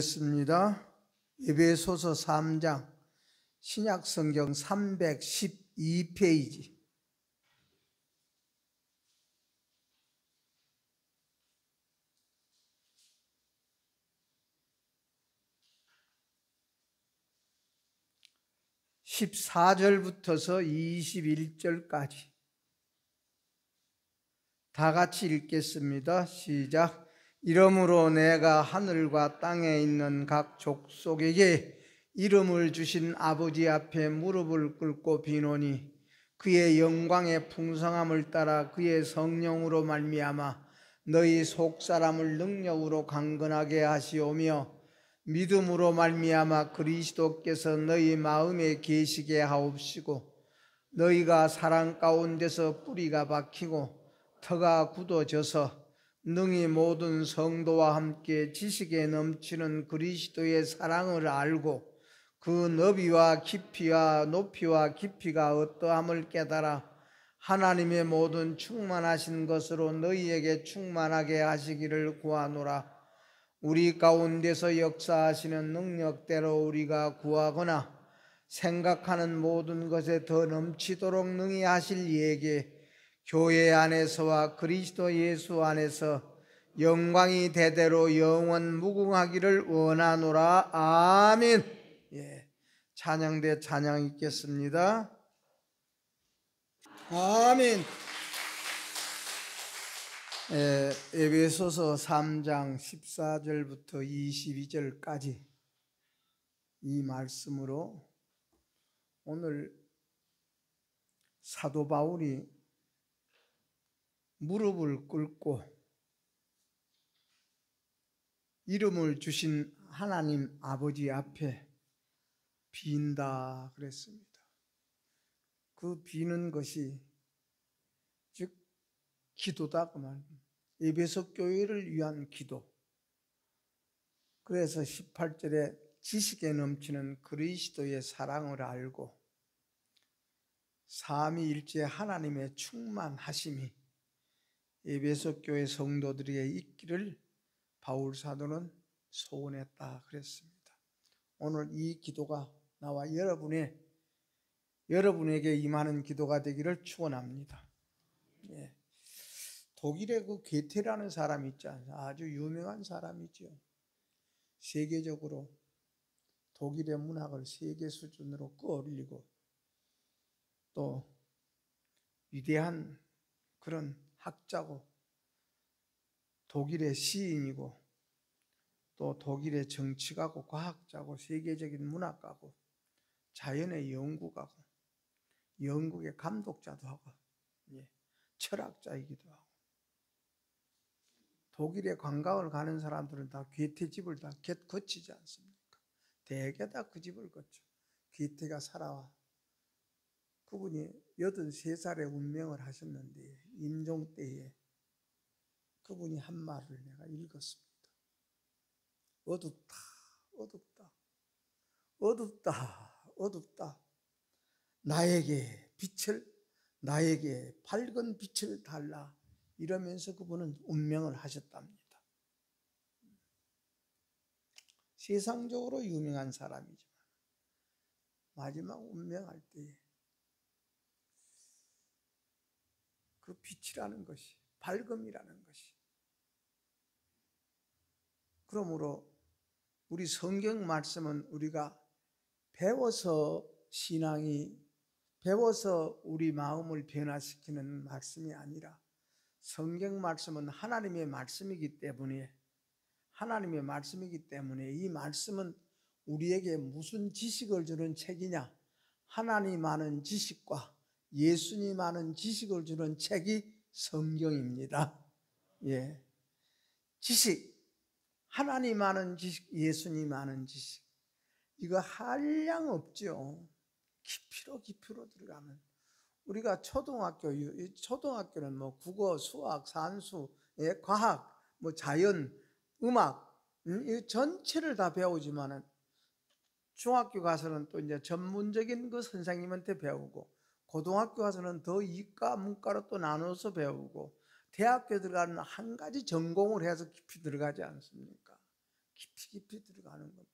습니다. 에베소서 3장 신약성경 312페이지. (14절부터서) (21절까지) 다 같이 읽겠습니다. 시작. 이러므로 내가 하늘과 땅에 있는 각 족속에게 이름을 주신 아버지 앞에 무릎을 꿇고 비노니, 그의 영광의 풍성함을 따라 그의 성령으로 말미암아 너희 속사람을 능력으로 강건하게 하시오며, 믿음으로 말미암아 그리스도께서 너희 마음에 계시게 하옵시고, 너희가 사랑 가운데서 뿌리가 박히고 터가 굳어져서 능히 모든 성도와 함께 지식에 넘치는 그리스도의 사랑을 알고 그 너비와 깊이와 높이와 깊이가 어떠함을 깨달아 하나님의 모든 충만하신 것으로 너희에게 충만하게 하시기를 구하노라. 우리 가운데서 역사하시는 능력대로 우리가 구하거나 생각하는 모든 것에 더 넘치도록 능히 하실 이에게 교회 안에서와 그리스도 예수 안에서 영광이 대대로 영원 무궁하기를 원하노라. 아멘. 예, 찬양대 찬양 읽겠습니다. 아멘. 에베소서 3장 14절부터 22절까지 이 말씀으로 오늘 사도 바울이 무릎을 꿇고 이름을 주신 하나님 아버지 앞에 빈다 그랬습니다. 그 비는 것이 즉 기도다 그 말입니다. 에베소 교회를 위한 기도. 그래서 18절에 지식에 넘치는 그리스도의 사랑을 알고 삼위일체 하나님의 충만하심이 에베소 교회 성도들에게 있기를 바울 사도는 소원했다 그랬습니다. 오늘 이 기도가 나와 여러분에게 임하는 기도가 되기를 축원합니다. 예. 독일의 그 게테라는 사람이 있잖아요. 아주 유명한 사람이죠. 세계적으로 독일의 문학을 세계 수준으로 끌어올리고 또 위대한 그런 학자고 독일의 시인이고 또 독일의 정치가고 과학자고 세계적인 문학가고 자연의 연구가고 영국의 감독자도 하고 철학자이기도 하고 독일에 관광을 가는 사람들은 다 괴테 집을 다 거치지 않습니까? 대개 다 그 집을 거쳐. 괴테가 살아와. 그분이 83살에 운명을 하셨는데 임종 때에 그분이 한 말을 내가 읽었습니다. 어둡다, 어둡다, 어둡다, 어둡다. 나에게 밝은 빛을 달라. 이러면서 그분은 운명을 하셨답니다. 세상적으로 유명한 사람이지만 마지막 운명할 때에 그 빛이라는 것이, 밝음이라는 것이, 그러므로 우리 성경 말씀은 우리가 배워서 우리 마음을 변화시키는 말씀이 아니라 성경 말씀은 하나님의 말씀이기 때문에 이 말씀은 우리에게 무슨 지식을 주는 책이냐? 하나님 아는 지식과 예수님 아는 지식을 주는 책이 성경입니다. 예. 지식, 하나님 아는 지식, 예수님 아는 지식, 이거 한량 없죠. 깊이로 들어가면 우리가 초등학교는 뭐 국어, 수학, 산수, 과학, 뭐 자연, 음악, 이 전체를 다 배우지만은 중학교 가서는 또 이제 전문적인 그 선생님한테 배우고, 고등학교 가서는 더 이과, 문과로 또 나눠서 배우고, 대학교 들어가는 한 가지 전공을 해서 깊이 들어가지 않습니까? 깊이 들어가는 겁니다.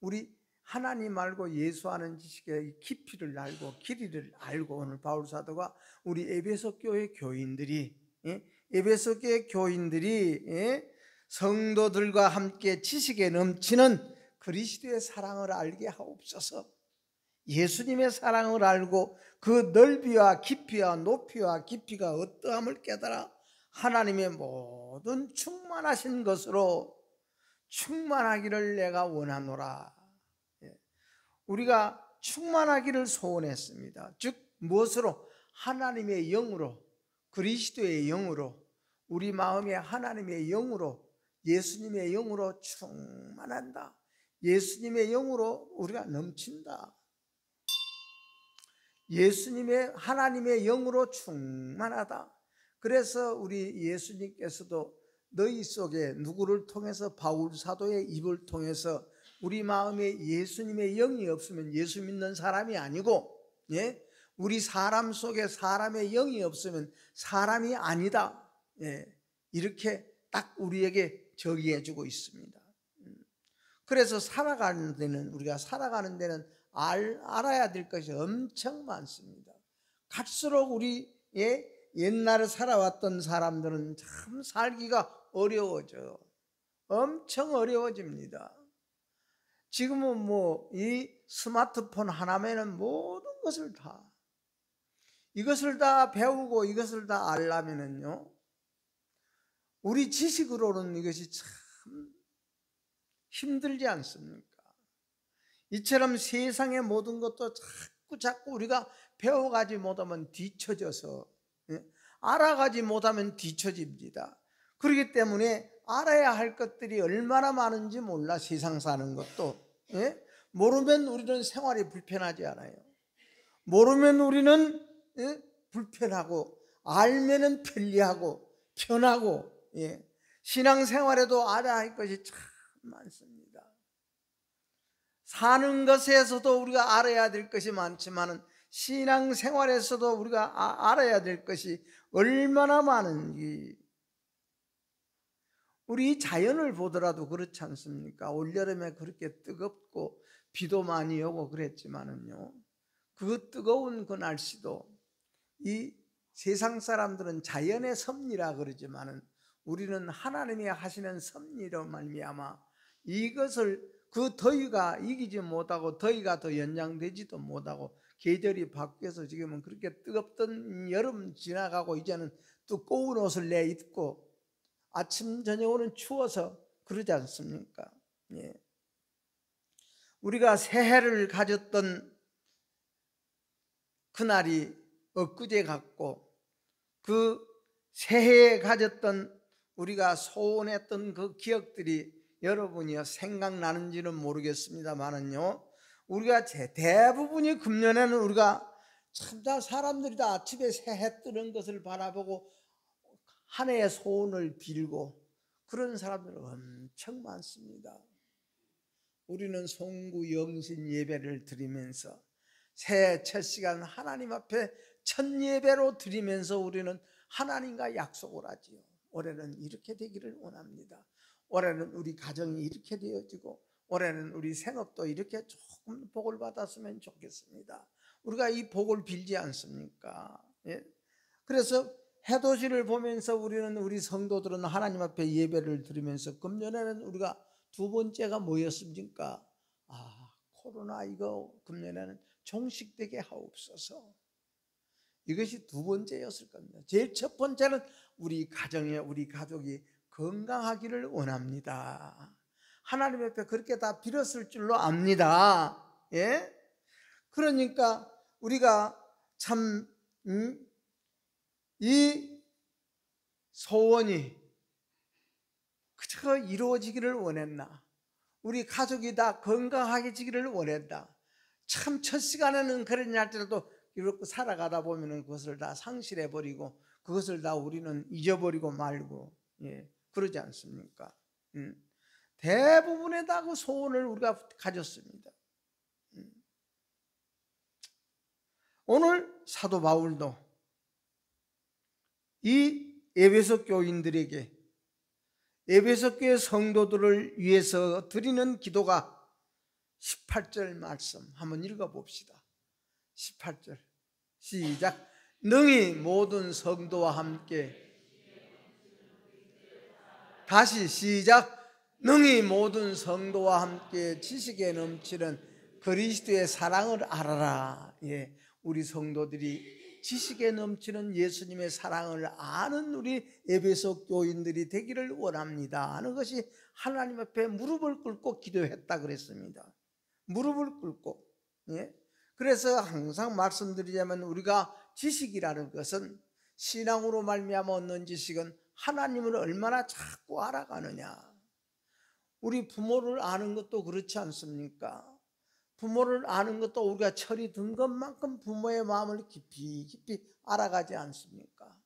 우리 하나님 알고 예수 아는 지식의 깊이를 알고 길이를 알고 오늘 바울 사도가 우리 에베소 교회 교인들이 에베소 교회 교인들이 성도들과 함께 지식에 넘치는 그리스도의 사랑을 알게 하옵소서. 예수님의 사랑을 알고 그 넓이와 깊이와 높이와 깊이가 어떠함을 깨달아 하나님의 모든 충만하신 것으로 충만하기를 내가 원하노라. 우리가 충만하기를 소원했습니다. 즉 무엇으로? 하나님의 영으로, 그리스도의 영으로, 우리 마음에 하나님의 영으로, 예수님의 영으로 충만한다. 예수님의 영으로 우리가 넘친다. 예수님의 하나님의 영으로 충만하다. 그래서 우리 예수님께서도 너희 속에 누구를 통해서 바울 사도의 입을 통해서 우리 마음에 예수님의 영이 없으면 예수 믿는 사람이 아니고 우리 사람 속에 사람의 영이 없으면 사람이 아니다. 이렇게 딱 우리에게 정의해 주고 있습니다. 그래서 살아가는 데는 우리가 살아가는 데는 알아야 될 것이 엄청 많습니다. 갈수록 우리 옛날에 살아왔던 사람들은 참 살기가 어려워져요. 엄청 어려워집니다. 지금은 뭐 이 스마트폰 하나면은 모든 것을 다 이것을 다 배우고 이것을 다 알려면은요, 우리 지식으로는 이것이 참 힘들지 않습니까? 이처럼 세상의 모든 것도 자꾸 우리가 배워가지 못하면 뒤처져서 알아가지 못하면 뒤처집니다. 그렇기 때문에 알아야 할 것들이 얼마나 많은지 몰라. 세상 사는 것도 모르면 우리는 생활이 불편하지 않아요. 모르면 우리는 불편하고, 알면은 편리하고 편하고, 신앙생활에도 알아야 할 것이 참 많습니다. 사는 것에서도 우리가 알아야 될 것이 많지만 신앙생활에서도 우리가 알아야 될 것이 얼마나 많은지. 우리 자연을 보더라도 그렇지 않습니까? 올여름에 그렇게 뜨겁고 비도 많이 오고 그랬지만은요, 그 뜨거운 그 날씨도 이 세상 사람들은 자연의 섭리라 그러지만은 우리는 하나님이 하시는 섭리로 말미암아 이것을 그 더위가 이기지 못하고 더위가 더 연장되지도 못하고 계절이 바뀌어서 지금은 그렇게 뜨겁던 여름 지나가고 이제는 두꺼운 옷을 내 입고 아침 저녁으로는 추워서 그러지 않습니까? 우리가 새해를 가졌던 그날이 엊그제 같고 그 새해에 가졌던 우리가 소원했던 그 기억들이 여러분이요 생각나는지는 모르겠습니다만은요, 우리가 대부분이 금년에는 우리가 참 다 사람들이 다 아침에 새해 뜨는 것을 바라보고 한 해의 소원을 빌고 그런 사람들은 엄청 많습니다. 우리는 송구 영신 예배를 드리면서 새해 첫 시간 하나님 앞에 첫 예배로 드리면서 우리는 하나님과 약속을 하지요. 올해는 이렇게 되기를 원합니다. 올해는 우리 가정이 이렇게 되어지고 올해는 우리 생업도 이렇게 조금 복을 받았으면 좋겠습니다. 우리가 이 복을 빌지 않습니까? 그래서 해돋이를 보면서 우리는 우리 성도들은 하나님 앞에 예배를 드리면서 금년에는 우리가 두 번째가 뭐였습니까? 코로나 이거 금년에는 종식되게 하옵소서. 이것이 두 번째였을 겁니다. 제일 첫 번째는 우리 가정에 우리 가족이 건강하기를 원합니다. 하나님 앞에 그렇게 다 빌었을 줄로 압니다. 그러니까 우리가 참 이 소원이 그저 이루어지기를 원했나? 우리 가족이 다 건강하게지기를 원했다. 참 첫 시간에는 그랬냐 할지라도 이렇게 살아가다 보면은 그것을 다 상실해버리고 그것을 다 우리는 잊어버리고 말고 그러지 않습니까? 대부분의 다 그 소원을 우리가 가졌습니다. 오늘 사도 바울도 이 에베소 교인들에게 에베소 교회 성도들을 위해서 드리는 기도가 18절 말씀 한번 읽어봅시다. 18절 시작. 능히 모든 성도와 함께, 다시 시작. 능히 모든 성도와 함께 지식에 넘치는 그리스도의 사랑을 알아라. 예, 우리 성도들이 지식에 넘치는 예수님의 사랑을 아는 우리 에베소 교인들이 되기를 원합니다 하는 것이 하나님 앞에 무릎을 꿇고 기도했다 그랬습니다. 무릎을 꿇고. 예? 그래서 항상 말씀드리자면 우리가 지식이라는 것은, 신앙으로 말미암아 얻는 지식은 하나님을 얼마나 자꾸 알아가느냐. 우리 부모를 아는 것도 그렇지 않습니까? 부모를 아는 것도 우리가 철이 든 것만큼 부모의 마음을 깊이 알아가지 않습니까?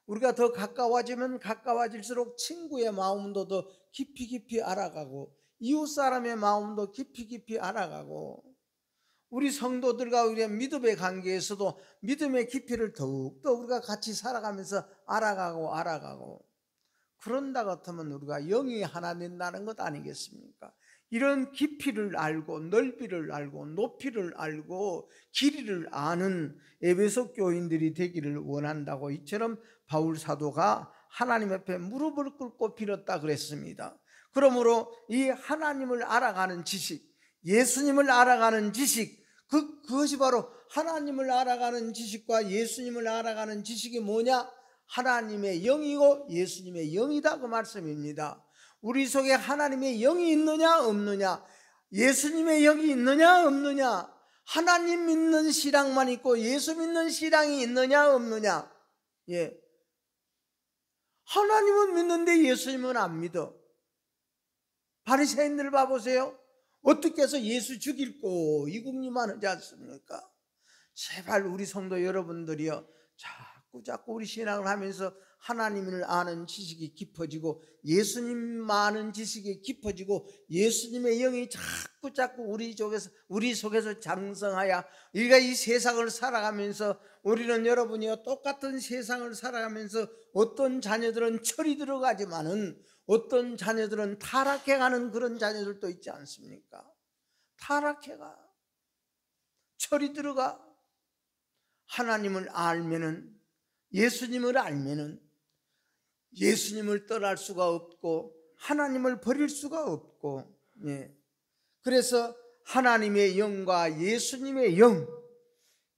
우리가 더 가까워지면 가까워질수록 친구의 마음도 더 깊이 알아가고, 이웃 사람의 마음도 깊이 알아가고, 우리 성도들과 우리의 믿음의 관계에서도 믿음의 깊이를 더욱더 우리가 같이 살아가면서 알아가고 그런다 같으면 우리가 영이 하나 된다는 것 아니겠습니까? 이런 깊이를 알고 넓이를 알고 높이를 알고 길이를 아는 에베소 교인들이 되기를 원한다고 이처럼 바울 사도가 하나님 앞에 무릎을 꿇고 빌었다 그랬습니다. 그러므로 이 하나님을 알아가는 지식, 예수님을 알아가는 지식, 그것이 바로 하나님을 알아가는 지식과 예수님을 알아가는 지식이 뭐냐? 하나님의 영이고 예수님의 영이다, 그 말씀입니다. 우리 속에 하나님의 영이 있느냐 없느냐, 예수님의 영이 있느냐 없느냐, 하나님 믿는 신앙만 있고 예수 믿는 신앙이 있느냐 없느냐. 예, 하나님은 믿는데 예수님은 안 믿어. 바리새인들 봐보세요. 어떻게 해서 예수 죽일 거 이국리만 하지 않습니까? 제발 우리 성도 여러분들이요, 자꾸 우리 신앙을 하면서 하나님을 아는 지식이 깊어지고 예수님 아는 지식이 깊어지고 예수님의 영이 자꾸 우리 속에서 장성하여 우리가 이 세상을 살아가면서, 우리는 여러분이요 똑같은 세상을 살아가면서 어떤 자녀들은 철이 들어가지만은 어떤 자녀들은 타락해가는 그런 자녀들도 있지 않습니까? 타락해가, 철이 들어가. 하나님을 알면은, 예수님을 알면은 예수님을 떠날 수가 없고 하나님을 버릴 수가 없고, 예. 그래서 하나님의 영과 예수님의 영,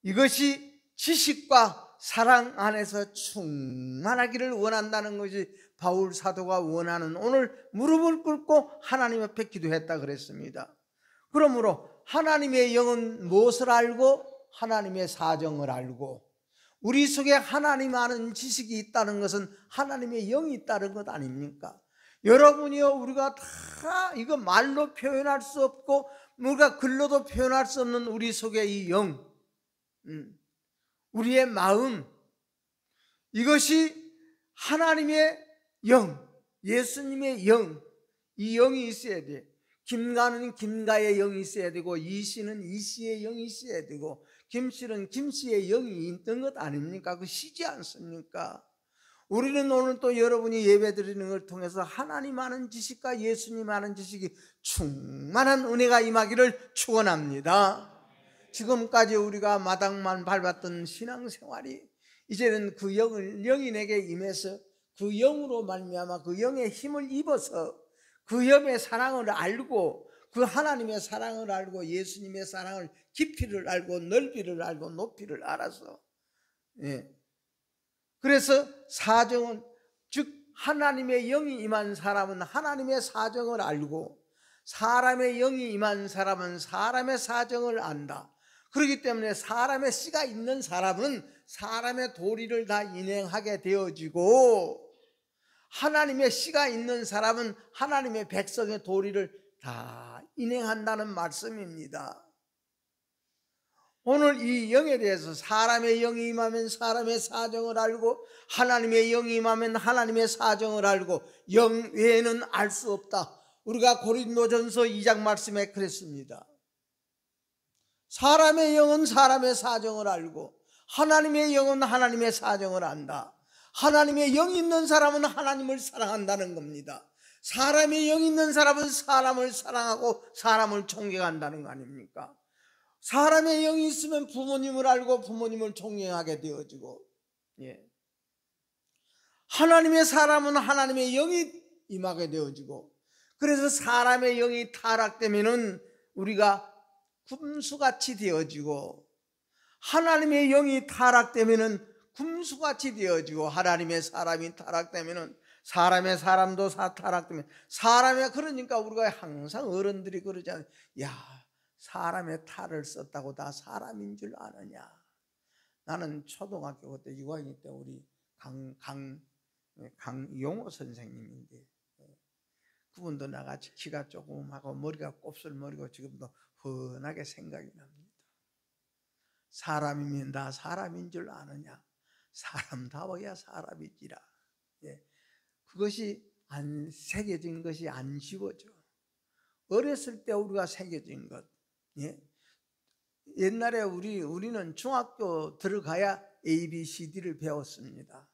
이것이 지식과 사랑 안에서 충만하기를 원한다는 것이 바울 사도가 원하는, 오늘 무릎을 꿇고 하나님 앞에 기도했다 그랬습니다. 그러므로 하나님의 영은 무엇을 알고 하나님의 사정을 알고, 우리 속에 하나님 아는 지식이 있다는 것은 하나님의 영이 있다는 것 아닙니까? 여러분이요, 우리가 다 이거 말로 표현할 수 없고 우리가 글로도 표현할 수 없는 우리 속에 이 영, 우리의 마음, 이것이 하나님의 영, 예수님의 영, 이 영이 있어야 돼. 김가는 김가의 영이 있어야 되고, 이씨는 이씨의 영이 있어야 되고, 김씨는 김씨의 영이 있던 것 아닙니까? 그 시지 않습니까? 우리는 오늘 또 여러분이 예배 드리는 걸 통해서 하나님 아는 지식과 예수님 아는 지식이 충만한 은혜가 임하기를 축원합니다. 지금까지 우리가 마당만 밟았던 신앙생활이 이제는 그 영이 내게 임해서 그 영으로 말미암아 그 영의 힘을 입어서 그 영의 사랑을 알고, 그 하나님의 사랑을 알고 예수님의 사랑을 깊이를 알고 넓이를 알고 높이를 알아서, 예. 그래서 사정은, 즉 하나님의 영이 임한 사람은 하나님의 사정을 알고, 사람의 영이 임한 사람은 사람의 사정을 안다. 그렇기 때문에 사람의 씨가 있는 사람은 사람의 도리를 다 인행하게 되어지고, 하나님의 씨가 있는 사람은 하나님의 백성의 도리를 다 인행한다는 말씀입니다. 오늘 이 영에 대해서, 사람의 영이 임하면 사람의 사정을 알고 하나님의 영이 임하면 하나님의 사정을 알고, 영 외에는 알 수 없다. 우리가 고린도전서 2장 말씀에 그랬습니다. 사람의 영은 사람의 사정을 알고 하나님의 영은 하나님의 사정을 안다. 하나님의 영이 있는 사람은 하나님을 사랑한다는 겁니다. 사람의 영이 있는 사람은 사람을 사랑하고 사람을 존경한다는 거 아닙니까? 사람의 영이 있으면 부모님을 알고 부모님을 존경하게 되어지고, 하나님의 사람은 하나님의 영이 임하게 되어지고, 그래서 사람의 영이 타락되면은 우리가 금수같이 되어지고, 하나님의 영이 타락되면은 금수같이 되어지고, 하나님의 사람이 타락되면은 사람의 사람도 타락되면 사람의, 그러니까 우리가 항상 어른들이 그러잖아요. 야, 사람의 탈을 썼다고 다 사람인 줄 아느냐. 나는 초등학교 그때 6학년 때 우리 강용호 선생님인데, 그분도 나같이 키가 조그맣고 머리가 곱슬머리고 지금도 훤하게 생각이 납니다. 사람이면 다 사람인 줄 아느냐. 사람다워야 사람이지라. 그것이 안 새겨진 것이 안 지워져. 어렸을 때 우리가 새겨진 것. 옛날에 우리는 중학교 들어가야 ABCD를 배웠습니다.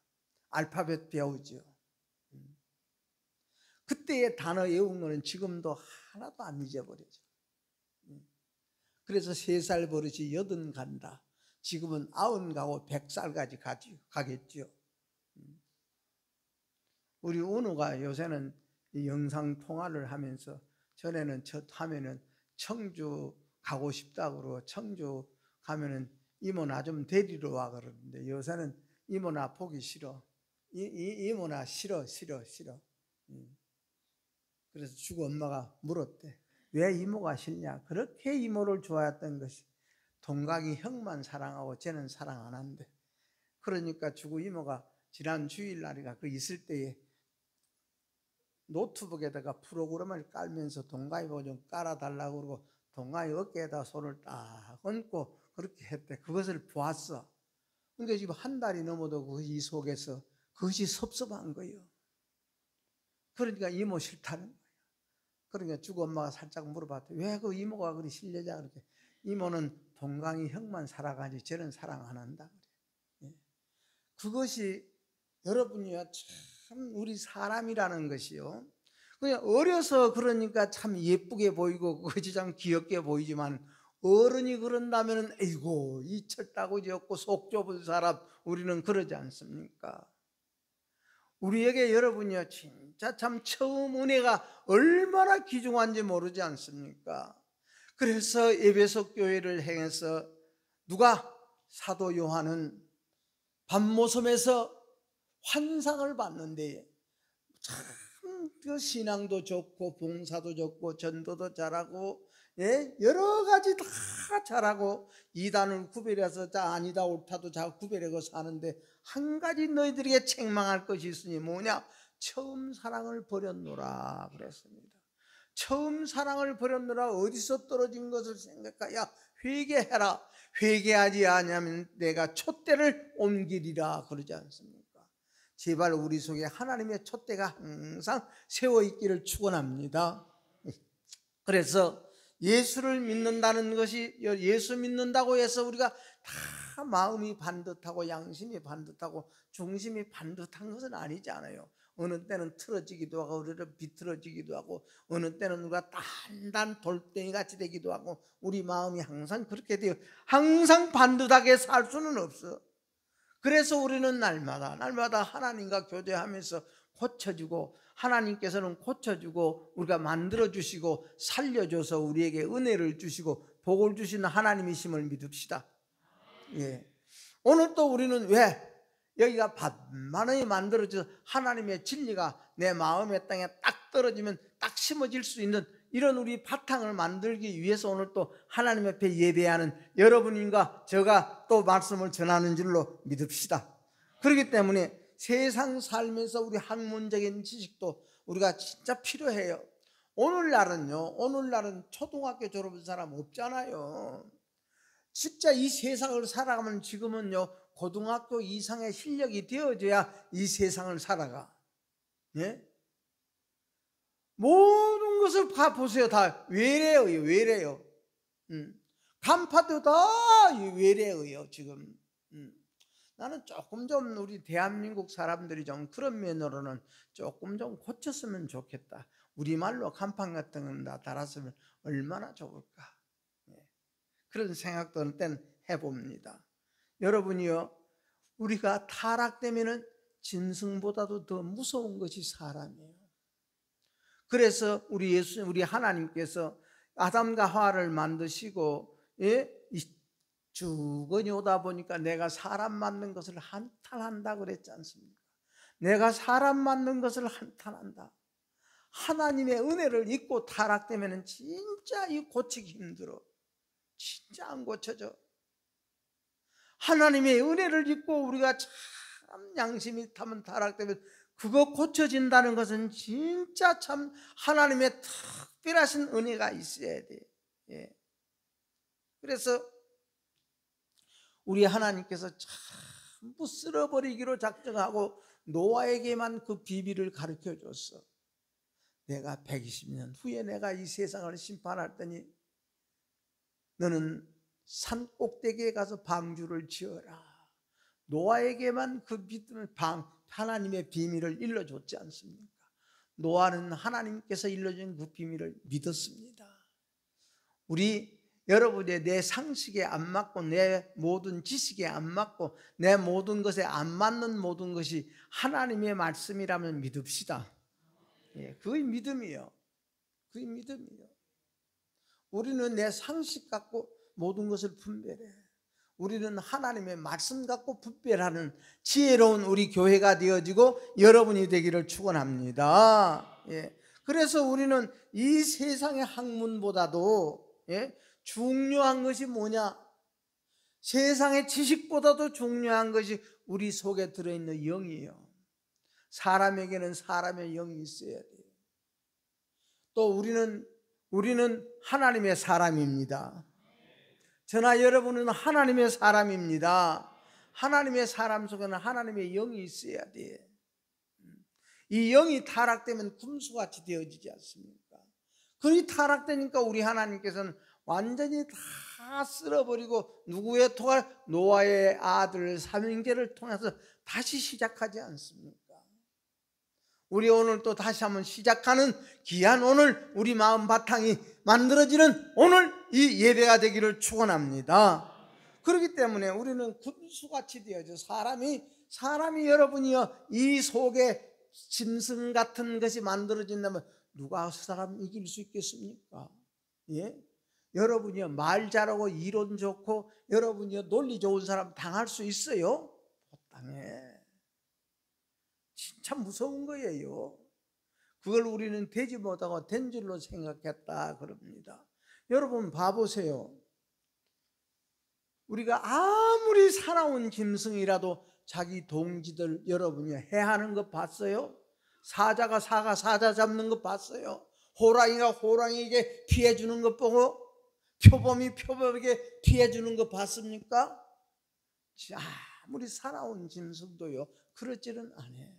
알파벳 배우죠. 그때의 단어 외운 거는 지금도 하나도 안 잊어버려져. 그래서 3살 버릇이 80 간다. 지금은 90 가고 100살까지 가겠죠. 우리 은우가 요새는 영상 통화를 하면서, 전에는 하면은 청주 가고 싶다 그러고, 청주 가면은 이모 나 좀 데리러 와 그러는데, 요새는 이모 나 보기 싫어. 이모 나 싫어. 그래서 주고 엄마가 물었대. 왜 이모가 싫냐? 그렇게 이모를 좋아했던 것이 동각이 형만 사랑하고 쟤는 사랑 안 한대. 그러니까 주고 이모가 지난 주일날이가 그 있을 때에 노트북에다가 프로그램을 깔면서 동각이 보고 좀 깔아달라고 그러고, 동각이 어깨에다 손을 딱 얹고 그렇게 했대. 그것을 보았어. 그러니까 지금 한 달이 넘어도 그것이 속에서 그것이 섭섭한 거예요. 그러니까 이모 싫다는 거예요. 그러니까 주고 엄마가 살짝 물어봤대. 왜 그 이모가 그리 싫냐자. 그렇게. 이모는 동강이 형만 살아가지 쟤는 사랑 안 한다. 그것이 여러분이야 참 우리 사람이라는 것이요. 그냥 어려서 그러니까 참 예쁘게 보이고 그것이 참 귀엽게 보이지만, 어른이 그런다면 에이고 이 철따구지 없고 속 좁은 사람, 우리는 그러지 않습니까? 우리에게 여러분이요 진짜 참 처음 은혜가 얼마나 귀중한지 모르지 않습니까? 그래서 에베소 교회를 행해서 누가? 사도 요한은 밤모섬에서 환상을 봤는데 참 그 신앙도 좋고 봉사도 좋고 전도도 잘하고, 여러 가지 다 잘하고 이단을 구별해서 아니다 옳다도 잘 구별하고 사는데, 한 가지 너희들에게 책망할 것이 있으니 뭐냐? 처음 사랑을 버렸노라 그랬습니다. 처음 사랑을 버렸노라. 어디서 떨어진 것을 생각하여 회개해라. 회개하지 않으면 내가 촛대를 옮기리라 그러지 않습니까? 제발 우리 속에 하나님의 촛대가 항상 세워있기를 축원합니다. 그래서 예수를 믿는다는 것이, 예수 믿는다고 해서 우리가 다 마음이 반듯하고 양심이 반듯하고 중심이 반듯한 것은 아니잖아요. 어느 때는 틀어지기도 하고 우리를 비틀어지기도 하고, 어느 때는 우리가 단단 돌덩이 같이 되기도 하고, 우리 마음이 항상 그렇게 돼요. 항상 반듯하게 살 수는 없어. 그래서 우리는 날마다 하나님과 교제하면서 고쳐주고, 하나님께서는 고쳐주고 우리가 만들어주시고 살려줘서 우리에게 은혜를 주시고 복을 주시는 하나님이심을 믿읍시다. 오늘 또 우리는 왜 여기가 반만하게 만들어져서 하나님의 진리가 내 마음의 땅에 딱 떨어지면 딱 심어질 수 있는 이런 우리 바탕을 만들기 위해서 오늘 또 하나님 앞에 예배하는 여러분과 제가 또 말씀을 전하는 줄로 믿읍시다. 그렇기 때문에 세상 살면서 우리 학문적인 지식도 우리가 진짜 필요해요. 오늘날은 초등학교 졸업한 사람 없잖아요. 진짜 이 세상을 살아가면 지금은요 고등학교 이상의 실력이 되어져야 이 세상을 살아가. 모든 것을 다 보세요. 다 외래예요. 간파도 다 외래예요 지금. 나는 조금 좀 우리 대한민국 사람들이 좀 그런 면으로는 조금 좀 고쳤으면 좋겠다. 우리말로 간판 같은 거 달았으면 얼마나 좋을까. 그런 생각도 어느 때는 해봅니다. 여러분이요, 우리가 타락되면은 짐승보다도 더 무서운 것이 사람이에요. 그래서 우리 하나님께서 아담과 하와를 만드시고 주거니 오다 보니까 내가 사람 만든 것을 한탄한다 그랬지 않습니까? 내가 사람 만든 것을 한탄한다. 하나님의 은혜를 잊고 타락되면 진짜 고치기 힘들어. 진짜 안 고쳐져. 하나님의 은혜를 잊고 우리가 참 양심이 타면 타락되면 그거 고쳐진다는 것은 진짜 참 하나님의 특별하신 은혜가 있어야 돼. 그래서 우리 하나님께서 전부 쓸어버리기로 작정하고 노아에게만 그 비밀을 가르쳐 줬어. 내가 120년 후에 내가 이 세상을 심판할 때니 너는 산 꼭대기에 가서 방주를 지어라. 노아에게만 그 하나님의 비밀을 일러줬지 않습니까? 노아는 하나님께서 일러준 그 비밀을 믿었습니다. 여러분의 내 상식에 안 맞고 내 모든 지식에 안 맞고 내 모든 것에 안 맞는 모든 것이 하나님의 말씀이라면 믿읍시다. 그게 믿음이요. 그게 믿음이요. 우리는 내 상식 갖고 모든 것을 분별해. 우리는 하나님의 말씀 갖고 분별하는 지혜로운 우리 교회가 되어지고 여러분이 되기를 축원합니다. 그래서 우리는 이 세상의 학문보다도 중요한 것이 뭐냐? 세상의 지식보다도 중요한 것이 우리 속에 들어있는 영이에요. 사람에게는 사람의 영이 있어야 돼요. 또 우리는 하나님의 사람입니다. 저나 여러분은 하나님의 사람입니다. 하나님의 사람 속에는 하나님의 영이 있어야 돼. 이 영이 타락되면 금수같이 되어지지 않습니까? 그이 타락되니까 우리 하나님께서는 완전히 다 쓸어버리고 누구의 통할 노아의 아들 삼형제를 통해서 다시 시작하지 않습니까? 우리 오늘 또 다시 한번 시작하는 귀한 오늘 우리 마음 바탕이 만들어지는 오늘 이 예배가 되기를 축원합니다. 그렇기 때문에 우리는 금수같이 되어져 사람이 여러분이요 이 속에 짐승 같은 것이 만들어진다면 누가 그 사람 이길 수 있겠습니까? 여러분이요 말 잘하고 이론 좋고 여러분이요 논리 좋은 사람 당할 수 있어요? 못 당해. 진짜 무서운 거예요. 그걸 우리는 되지 못하고 된 줄로 생각했다 그럽니다. 여러분 봐보세요. 우리가 아무리 살아온 짐승이라도 자기 동지들 여러분이 해하는 거 봤어요? 사자가 사자 잡는 거 봤어요? 호랑이가 호랑이에게 피해주는 것 보고 표범이 표범에게 피해주는 거 봤습니까? 아무리 살아온 짐승도요 그렇지는 않아요.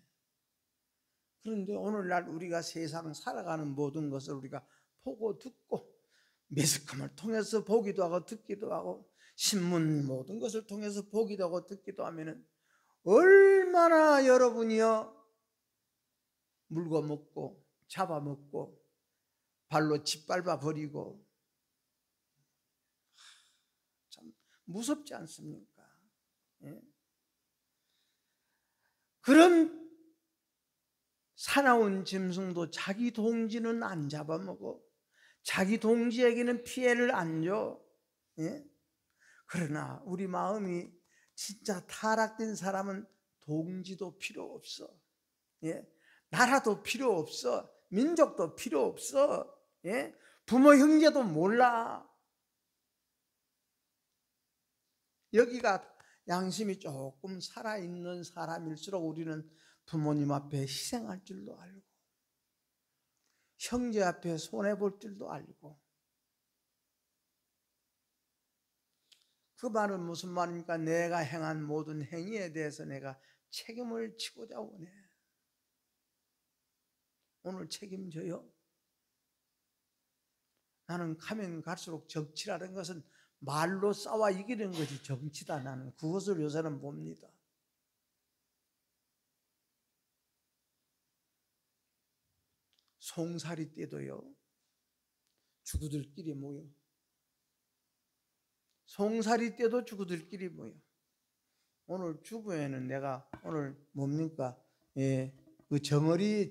그런데 오늘날 우리가 세상 살아가는 모든 것을 우리가 보고 듣고 매스컴을 통해서 보기도 하고 듣기도 하고 신문 모든 것을 통해서 보기도 하고 듣기도 하면은 얼마나 여러분이요 물고 먹고 잡아먹고 발로 짓밟아 버리고 참 무섭지 않습니까? 그런 사나운 짐승도 자기 동지는 안 잡아먹어. 자기 동지에게는 피해를 안 줘. 그러나 우리 마음이 진짜 타락된 사람은 동지도 필요 없어. 나라도 필요 없어. 민족도 필요 없어. 부모 형제도 몰라. 여기가 양심이 조금 살아있는 사람일수록 우리는 부모님 앞에 희생할 줄도 알고 형제 앞에 손해볼 줄도 알고. 그 말은 무슨 말입니까? 내가 행한 모든 행위에 대해서 내가 책임을 지고자 원해. 오늘 책임져요? 나는 가면 갈수록 정치라는 것은 말로 싸워 이기는 것이 정치다. 나는 그것을 요새는 봅니다. 송사리 때도요, 주구들끼리 모여. 송사리 때도 주구들끼리 모여. 오늘 주부에는 내가 오늘 뭡니까? 그 정어리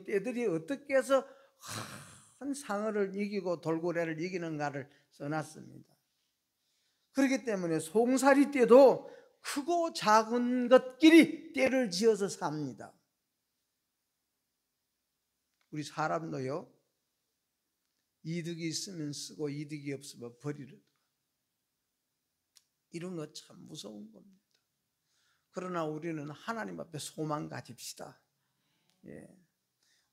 떼들이 어떻게 해서 한 상어를 이기고 돌고래를 이기는가를 써놨습니다. 그렇기 때문에 송사리 떼도 크고 작은 것끼리 떼를 지어서 삽니다. 우리 사람도요, 이득이 있으면 쓰고 이득이 없으면 버리려. 이런 거 참 무서운 겁니다. 그러나 우리는 하나님 앞에 소망 가집시다.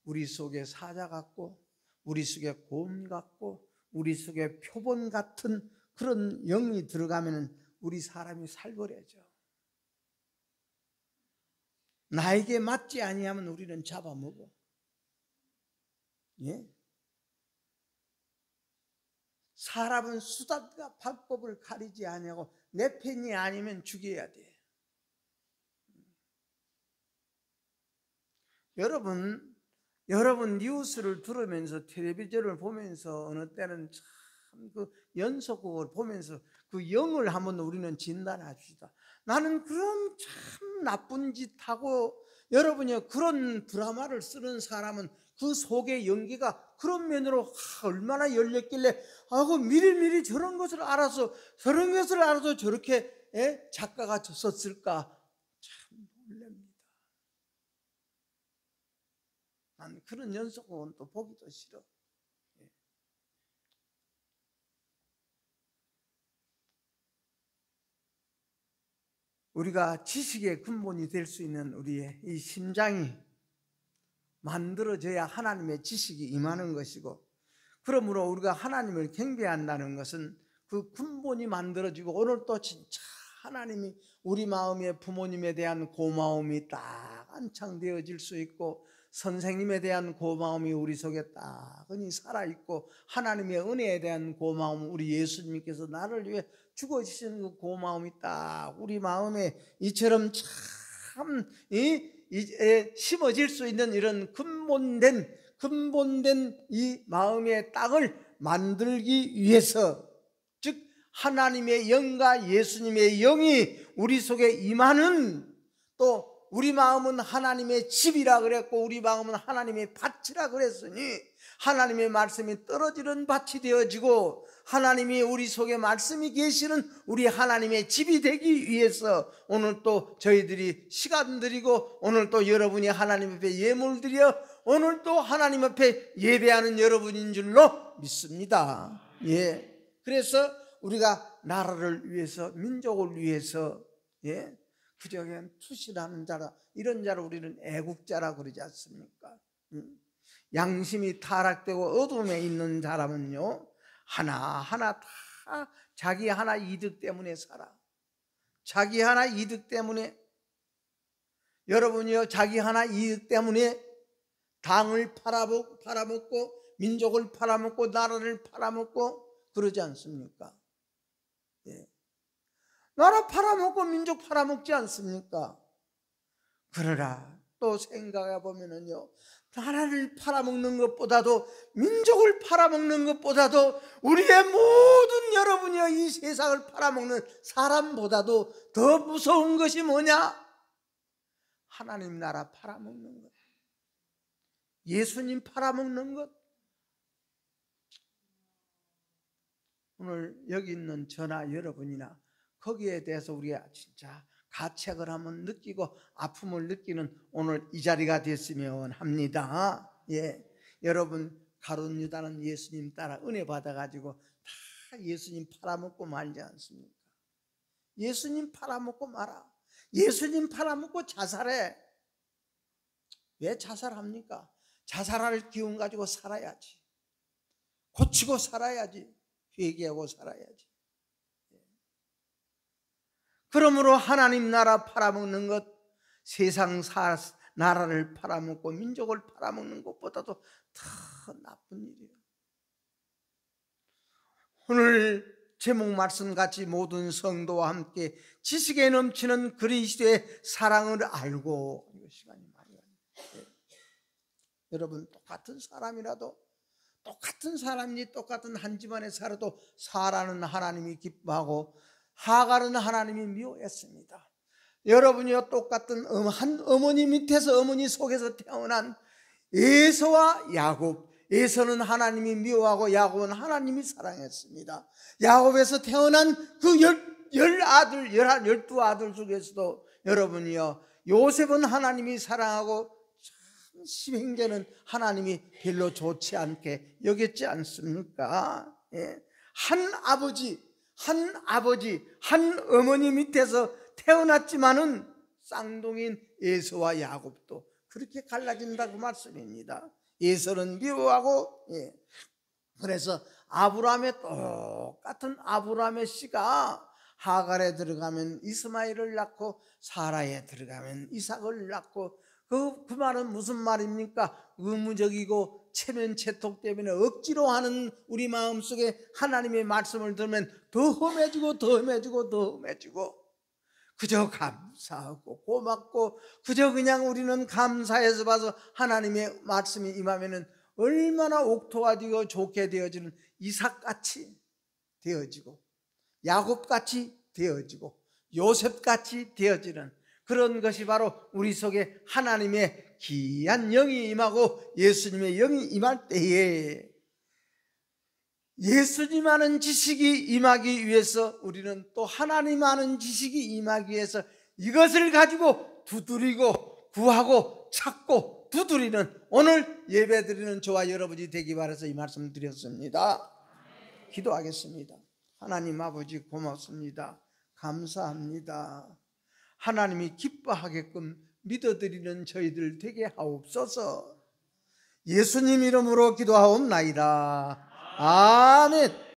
우리 속에 사자 같고, 우리 속에 곰 같고, 우리 속에 표본 같은 그런 영이 들어가면 우리 사람이 살벌해져. 나에게 맞지 아니하면 우리는 잡아먹어. 사람은 수단과 방법을 가리지 아니하고 내 편이 아니면 죽여야 돼. 여러분 뉴스를 들으면서 텔레비전을 보면서 어느 때는 참 그 연속극을 보면서 그 영을 한번 우리는 진단합시다. 나는 그런 참 나쁜 짓 하고, 여러분이 그런 드라마를 쓰는 사람은 그 속의 연기가 그런 면으로 얼마나 열렸길래 미리 저런 것을 알아서 저렇게 작가가 썼을까. 참 놀랍니다. 난 그런 연속극은 또 보기도 싫어. 우리가 지식의 근본이 될 수 있는 우리의 이 심장이 만들어져야 하나님의 지식이 임하는 것이고, 그러므로 우리가 하나님을 경배한다는 것은 그 근본이 만들어지고, 오늘 또 진짜 하나님이 우리 마음에 부모님에 대한 고마움이 딱 안창되어질 수 있고, 선생님에 대한 고마움이 우리 속에 딱은히 살아있고, 하나님의 은혜에 대한 고마움, 우리 예수님께서 나를 위해 죽어주시는 그 고마움이 딱 우리 마음에 이처럼 참 심어질 수 있는 이런 근본된 이 마음의 땅을 만들기 위해서, 즉 하나님의 영과 예수님의 영이 우리 속에 임하는, 또 우리 마음은 하나님의 집이라 그랬고 우리 마음은 하나님의 밭이라 그랬으니, 하나님의 말씀이 떨어지는 밭이 되어지고 하나님이 우리 속에 말씀이 계시는 우리 하나님의 집이 되기 위해서 오늘 또 저희들이 시간 드리고, 오늘 또 여러분이 하나님 앞에 예물 드려 오늘 또 하나님 앞에 예배하는 여러분인 줄로 믿습니다. 그래서 우리가 나라를 위해서, 민족을 위해서, 그저 그냥 투신하는 자라, 이런 자를 우리는 애국자라 그러지 않습니까? 양심이 타락되고 어둠에 있는 사람은요, 하나하나 다 자기 하나 이득 때문에 살아. 자기 하나 이득 때문에, 여러분이요, 자기 하나 이득 때문에 당을 팔아먹고 민족을 팔아먹고 나라를 팔아먹고 그러지 않습니까? 나라 팔아먹고 민족 팔아먹지 않습니까? 그러나 또 생각해 보면은요, 나라를 팔아먹는 것보다도, 민족을 팔아먹는 것보다도, 우리의 모든 여러분이요, 이 세상을 팔아먹는 사람보다도 더 무서운 것이 뭐냐? 하나님 나라 팔아먹는 것, 예수님 팔아먹는 것. 오늘 여기 있는 저나 여러분이나 거기에 대해서 우리가 진짜 가책을 한번 느끼고 아픔을 느끼는 오늘 이 자리가 됐으면 합니다. 여러분, 가룟 유다는 예수님 따라 은혜 받아가지고 다 예수님 팔아먹고 말지 않습니까? 예수님 팔아먹고 말아. 예수님 팔아먹고 자살해. 왜 자살합니까? 자살할 기운 가지고 살아야지. 고치고 살아야지. 회개하고 살아야지. 그러므로 하나님 나라 팔아먹는 것, 세상 나라를 팔아먹고 민족을 팔아먹는 것보다도 더 나쁜 일이에요. 오늘 제목 말씀같이 모든 성도와 함께 지식에 넘치는 그리스도의 사랑을 알고, 이거 시간이 많이 가네. 여러분, 똑같은 사람이라도, 똑같은 사람이 똑같은 한 집안에 살아도 사라는 하나님이 기뻐하고 하갈은 하나님이 미워했습니다. 여러분이요, 똑같은 한 어머니 밑에서, 어머니 속에서 태어난 에서와 야곱, 에서는 하나님이 미워하고 야곱은 하나님이 사랑했습니다. 야곱에서 태어난 그 12아들 중에서도 여러분이요, 요셉은 하나님이 사랑하고 시행제는 하나님이 별로 좋지 않게 여겼지 않습니까? 예. 한 아버지, 한 어머니 밑에서 태어났지만은 쌍둥이인 에서와 야곱도 그렇게 갈라진다고 말씀입니다. 에서는 미워하고, 예. 그래서 아브라함의 똑같은 아브라함의 씨가 하갈에 들어가면 이스마엘을 낳고 사라에 들어가면 이삭을 낳고, 그 말은 무슨 말입니까? 의무적이고 체면체톡 때문에 억지로 하는 우리 마음속에 하나님의 말씀을 들으면 더 험해지고 더 험해지고 더 험해지고, 그저 감사하고 고맙고 그저 그냥 우리는 감사해서 봐서 하나님의 말씀이 임하면은 얼마나 옥토가 좋게 되어지는 이삭같이 되어지고 야곱같이 되어지고 요셉같이 되어지는 그런 것이 바로 우리 속에 하나님의 귀한 영이 임하고 예수님의 영이 임할 때에, 예수님 아는 지식이 임하기 위해서 우리는 또 하나님 아는 지식이 임하기 위해서 이것을 가지고 두드리고 구하고 찾고 두드리는 오늘 예배드리는 저와 여러분이 되기 바라서 이 말씀 드렸습니다. 기도하겠습니다. 하나님 아버지, 고맙습니다. 감사합니다. 하나님이 기뻐하게끔 믿어드리는 저희들 되게 하옵소서. 예수님 이름으로 기도하옵나이다. 아멘.